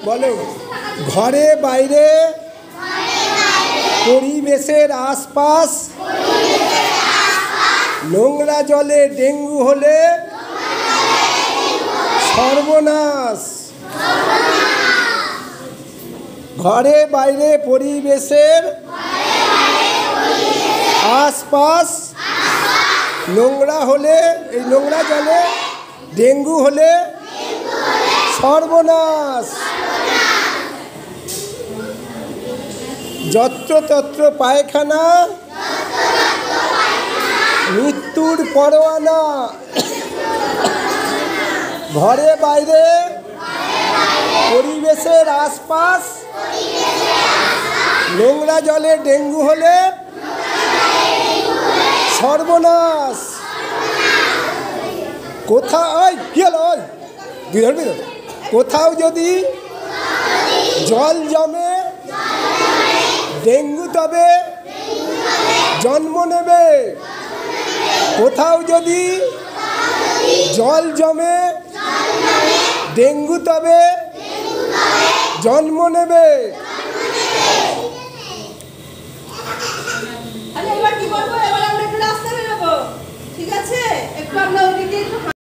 বলো ঘরে বাইরে পরিবেশের আশপাশ নোংরা জলে ডেঙ্গু হলে সর্বনাশ। ঘরে বাইরে পরিবেশের আশপাশ নোংরা হলে, এই নোংরা জলে ডেঙ্গু হলে সর্বনাশ। যত্রতত্র পায়খানা মৃত্যুর পরোয়ানা। ঘরে বাইরে পরিবেশের আশপাশ নোংরা জলে ডেঙ্গু হলে সর্বনাশ। কোথাও যদি জল জমে ডেঙ্গু তবে জন্ম নেবে। কোথাও যদি জল জমে ডেঙ্গু তবে জন্ম নেবে। এবার কি করবো? এবার আমরা একটু রাস্তা বেরোবো, ঠিক আছে? একটু আমরা ওইদিকে